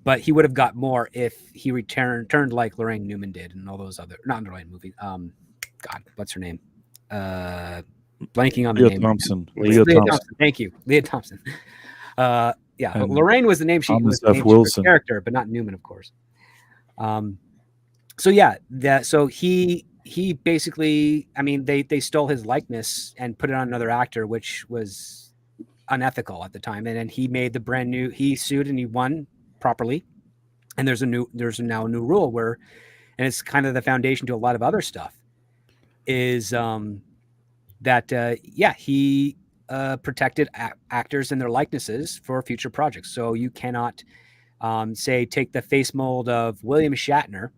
but he would have got more if he turned like Lorraine Newman did and all those other, not Lorraine movie. God, what's her name? Blanking on the name. Leah Thompson. Thank you. Leah Thompson. And Lorraine was the name she was named for the character, but not Newman, of course. So he basically, I mean, they stole his likeness and put it on another actor, which was unethical at the time. And then he made he sued and he won properly. And there's now a new rule where, and it's kind of the foundation to a lot of other stuff, is he protected actors and their likenesses for future projects. So you cannot take the face mold of William Shatner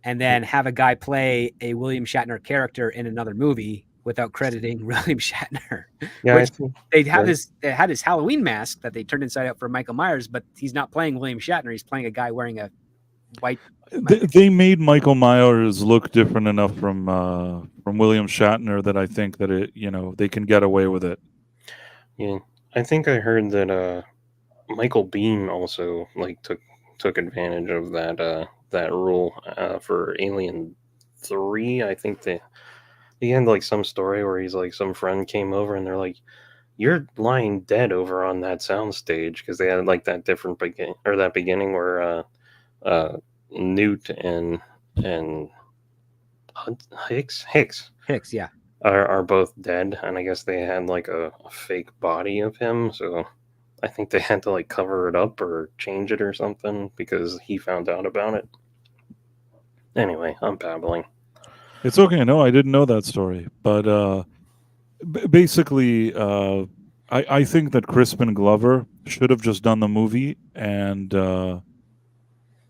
and then have a guy play a William Shatner character in another movie without crediting William Shatner. Yeah, they had his Halloween mask that they turned inside out for Michael Myers, but he's not playing William Shatner. He's playing a guy wearing a white. They made Michael Myers look different enough from William Shatner that I think that they can get away with it. Yeah, I think I heard that Michael Biehn also took advantage of that rule for Alien 3. I think he had some story where he's some friend came over and they're like, "You're lying dead over on that soundstage," because they had that different beginning where Newt and Hicks, yeah. Are both dead, and I guess they had a fake body of him, so I think they had to cover it up or change it or something because he found out about it. Anyway, I'm babbling. It's okay. No, I didn't know that story, but basically, I think that Crispin Glover should have just done the movie, and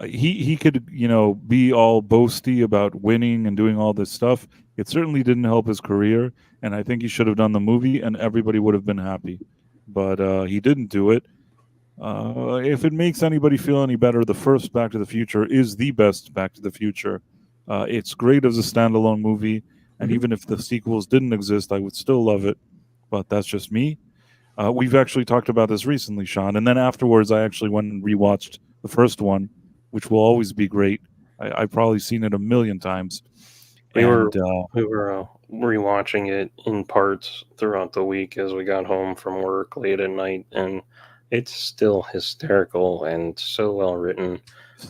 he could be all boasty about winning and doing all this stuff. It certainly didn't help his career, and I think he should have done the movie, and everybody would have been happy. But he didn't do it. If it makes anybody feel any better, the first Back to the Future is the best Back to the Future. It's great as a standalone movie, and even if the sequels didn't exist, I would still love it. But that's just me. We've actually talked about this recently, Sean, and then afterwards I actually went and rewatched the first one, which will always be great. I've probably seen it 1,000,000 times. We were rewatching it in parts throughout the week as we got home from work late at night, and it's still hysterical and so well written.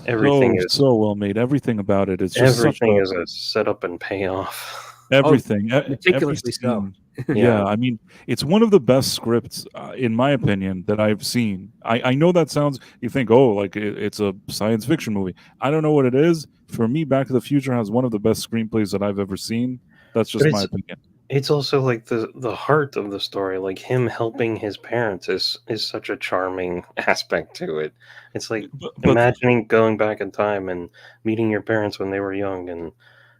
Everything is so well made. Everything about it. It's just everything is a setup and payoff. Everything, meticulously so. Yeah, I mean, it's one of the best scripts, in my opinion, that I've seen. I know that sounds, you think, oh, like it's a science fiction movie. I don't know what it is. For me, Back to the Future has one of the best screenplays that I've ever seen. That's just my opinion. It's also like the heart of the story, like him helping his parents is such a charming aspect to it. It's like imagining going back in time and meeting your parents when they were young and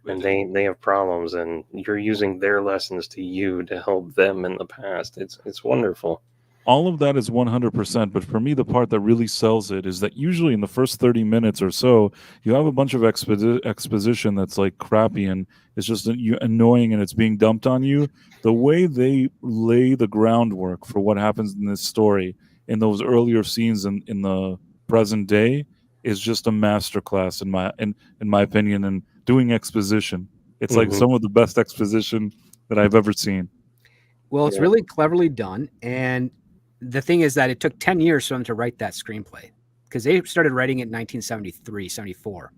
they have problems and you're using their lessons to you to help them in the past. It's wonderful. All of that is 100%, but for me, the part that really sells it is that usually in the first 30 minutes or so, you have a bunch of exposition that's like crappy and it's just annoying and it's being dumped on you. The way they lay the groundwork for what happens in this story in those earlier scenes in the present day is just a masterclass in my opinion in doing exposition. It's like some of the best exposition that I've ever seen. Well, it's really cleverly done, and the thing is that it took 10 years for them to write that screenplay because they started writing it in 1973, 74.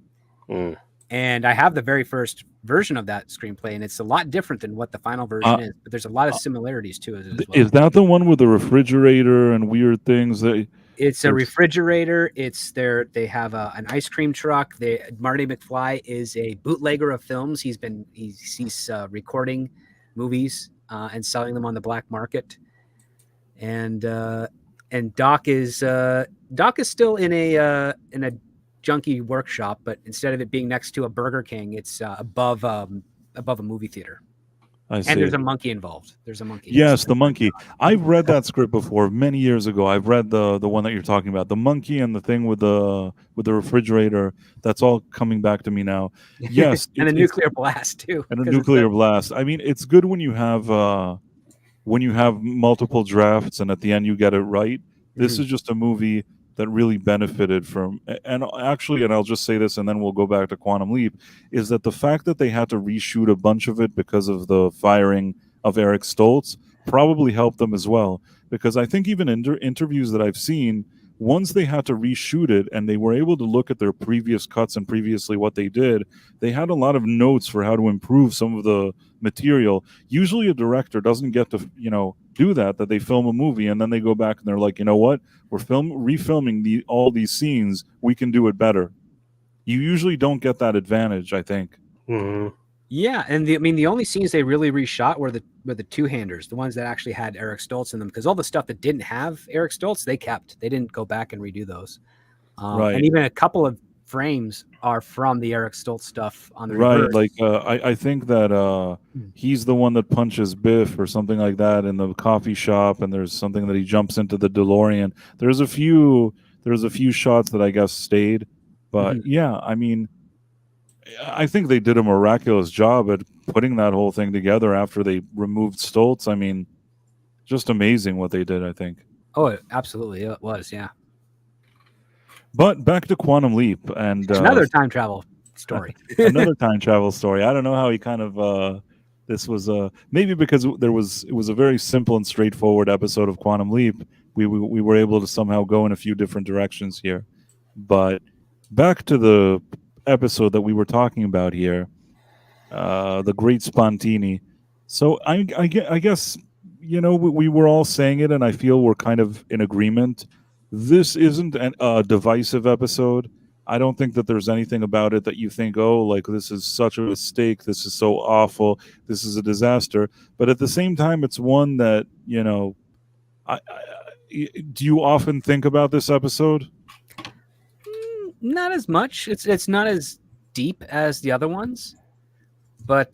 And I have the very first version of that screenplay, and it's a lot different than what the final version is, but there's a lot of similarities to it as well. Is that the one with the refrigerator and weird things? It's a refrigerator. They have an ice cream truck. Marty McFly is a bootlegger of films. He's recording movies and selling them on the black market. And Doc is still in a junkie workshop, but instead of it being next to a Burger King, it's above a movie theater. I see. And there's a monkey involved. There's a monkey. Yes, the monkey. I've read that script before many years ago. I've read the one that you're talking about, the monkey and the thing with the refrigerator. That's all coming back to me now. Yes, and a nuclear blast too. And a nuclear blast. I mean, it's good when you have multiple drafts and at the end you get it right. This is just a movie that really benefited from, and actually, and I'll just say this and then we'll go back to Quantum Leap, is that the fact that they had to reshoot a bunch of it because of the firing of Eric Stoltz probably helped them as well. Because I think even in interviews that I've seen, once they had to reshoot it and they were able to look at their previous cuts and previously what they did, they had a lot of notes for how to improve some of the material. Usually a director doesn't get to, do that they film a movie and then they go back and they're like, you know what, we're refilming all these scenes, we can do it better. You usually don't get that advantage, I think. Yeah, and the only scenes they really reshot were the two-handers, the ones that actually had Eric Stoltz in them, because all the stuff that didn't have Eric Stoltz, they kept. They didn't go back and redo those. Right. And even a couple of frames are from the Eric Stoltz stuff on the reverse. Like I think that he's the one that punches Biff or something like that in the coffee shop, and there's something that he jumps into the DeLorean. There's a few shots that I guess stayed, but yeah, I mean, I think they did a miraculous job at putting that whole thing together after they removed Stoltz. I mean, just amazing what they did, I think. Oh, absolutely. It was, yeah. But back to Quantum Leap, and another time travel story. Another time travel story. I don't know how he kind of this was maybe because it was a very simple and straightforward episode of Quantum Leap. We were able to somehow go in a few different directions here. But back to the episode that we were talking about here, the Great Spontini. So I guess we were all saying it, and I feel we're kind of in agreement. This isn't a divisive episode. I don't think that there's anything about it that you think, oh, like this is such a mistake, this is so awful, this is a disaster. But at the same time, it's one that, do you often think about this episode? Not as much. It's not as deep as the other ones, but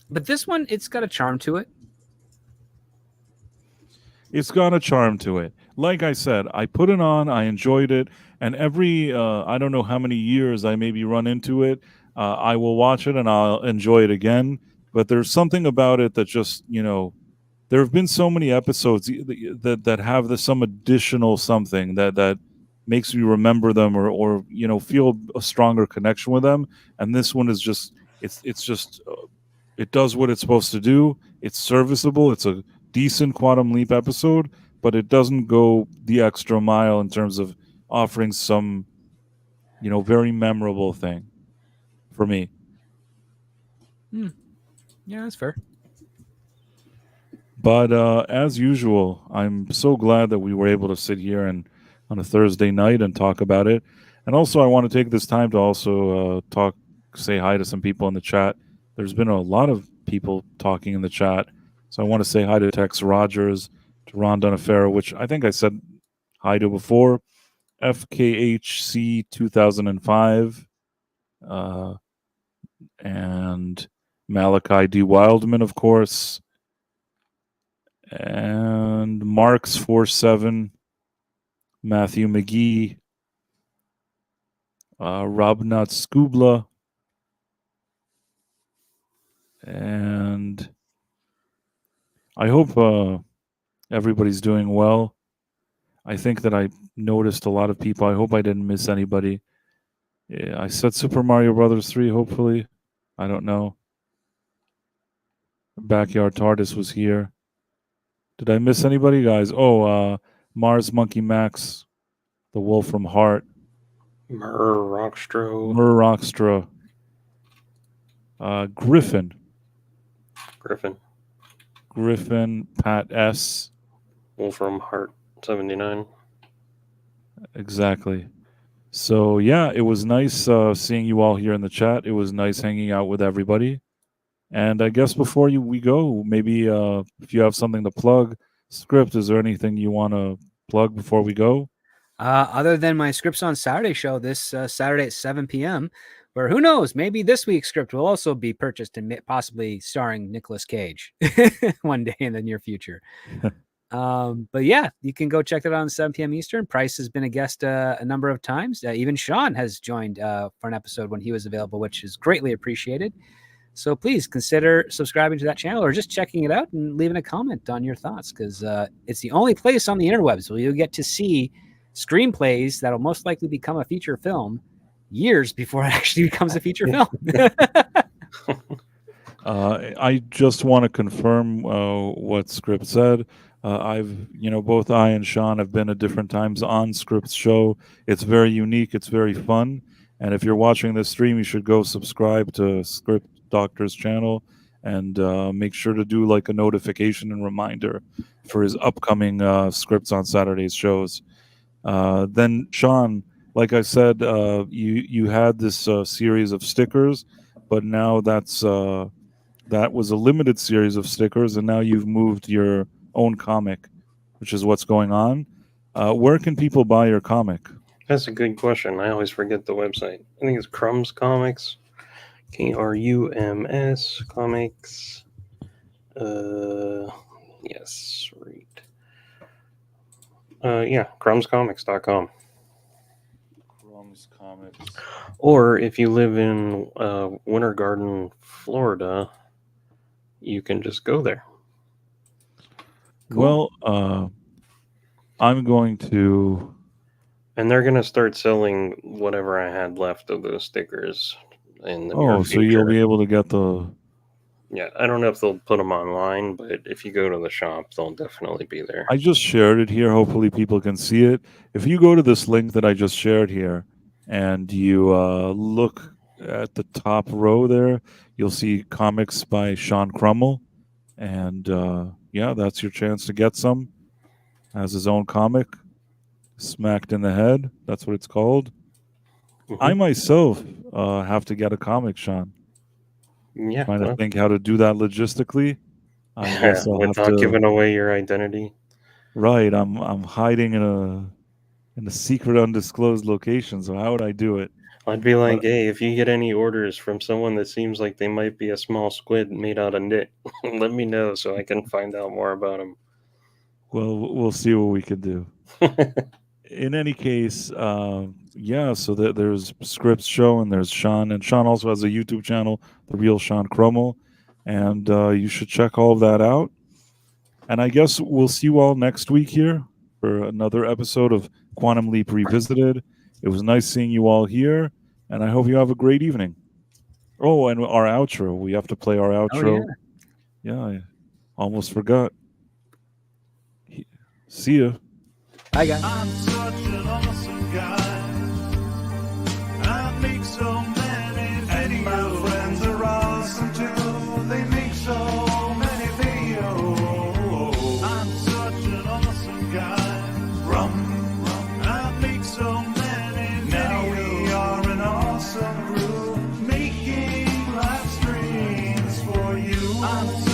this one, it's got a charm to it. It's got a charm to it. Like I said, I put it on, I enjoyed it, and every, I don't know how many years I maybe run into it, I will watch it and I'll enjoy it again. But there's something about it that just, there have been so many episodes that have some additional something that makes me remember them or feel a stronger connection with them. And this one is just, it's just, it does what it's supposed to do. It's serviceable. It's a decent Quantum Leap episode, but it doesn't go the extra mile in terms of offering some very memorable thing for me. Yeah, that's fair. But as usual, I'm so glad that we were able to sit here and on a Thursday night and talk about it. And also, I want to take this time to also say hi to some people in the chat. There's been a lot of people talking in the chat. So I want to say hi to Tex Rogers, to Ron Donafero, which I think I said hi to before, FKHC 2005, and Malachi D. Wildman, of course, and Marks 47, Matthew McGee, Robnat Skubla, and I hope everybody's doing well. I think that I noticed a lot of people. I hope I didn't miss anybody. Yeah, I said Super Mario Brothers 3, hopefully. I don't know. Back Yard Tardis was here. Did I miss anybody, guys? Oh, Mars Monkey Max, the Wolfram Heart. Murr Rockstra. Griffin. Griffin. Pat S. Wolfram Heart 79. Exactly. So, yeah, it was nice seeing you all here in the chat. It was nice hanging out with everybody. And I guess before we go, maybe if you have something to plug, Script, is there anything you want to plug before we go? Other than my Scripts on Saturday show this Saturday at 7 p.m., where who knows, maybe this week's script will also be purchased and possibly starring Nicolas Cage one day in the near future. But yeah, you can go check that out on 7 p.m. Eastern. Price has been a guest a number of times. Even Sean has joined for an episode when he was available, which is greatly appreciated. So please consider subscribing to that channel or just checking it out and leaving a comment on your thoughts, because it's the only place on the interwebs where you'll get to see screenplays that'll most likely become a feature film years before it actually becomes a feature film. I just want to confirm what Script said. Both I and Sean have been at different times on Script's show. It's very unique. It's very fun. And if you're watching this stream, you should go subscribe to Script Doctor's channel and make sure to do like a notification and reminder for his upcoming Scripts on Saturdays shows. Then Sean, like I said, you had this series of stickers, but now that was a limited series of stickers, and now you've moved your own comic, which is what's going on. Where can people buy your comic? That's a good question. I always forget the website. I think it's Krums Comics. KRUMS Comics. Yes, right. Krummscomics.com. Krums Comics. Or if you live in Winter Garden, Florida, you can just go there. Cool. Well, I'm going to... And they're going to start selling whatever I had left of those stickers in the near future. So you'll be able to get the... Yeah, I don't know if they'll put them online, but if you go to the shop, they'll definitely be there. I just shared it here. Hopefully people can see it. If you go to this link that I just shared here and you look at the top row there, you'll see comics by Sean Krummel. And that's your chance to get some. Has his own comic, Smacked in the Head. That's what it's called. Mm-hmm. I myself have to get a comic, Sean. Yeah, trying to think how to do that logistically. I guess I'll without giving away your identity. Right, I'm hiding in a secret, undisclosed location. So how would I do it? I'd be like, hey, if you get any orders from someone that seems like they might be a small squid made out of knit, let me know so I can find out more about them. Well, we'll see what we can do. In any case, so there's Script's show and there's Sean. And Sean also has a YouTube channel, The Real Sean Krummel. And you should check all of that out. And I guess we'll see you all next week here for another episode of Quantum Leap Revisited. It was nice seeing you all here. And I hope you have a great evening. Oh, and our outro. We have to play our outro. Oh, yeah, I almost forgot. See ya. Bye, guys. I'm such an awesome guy. I'm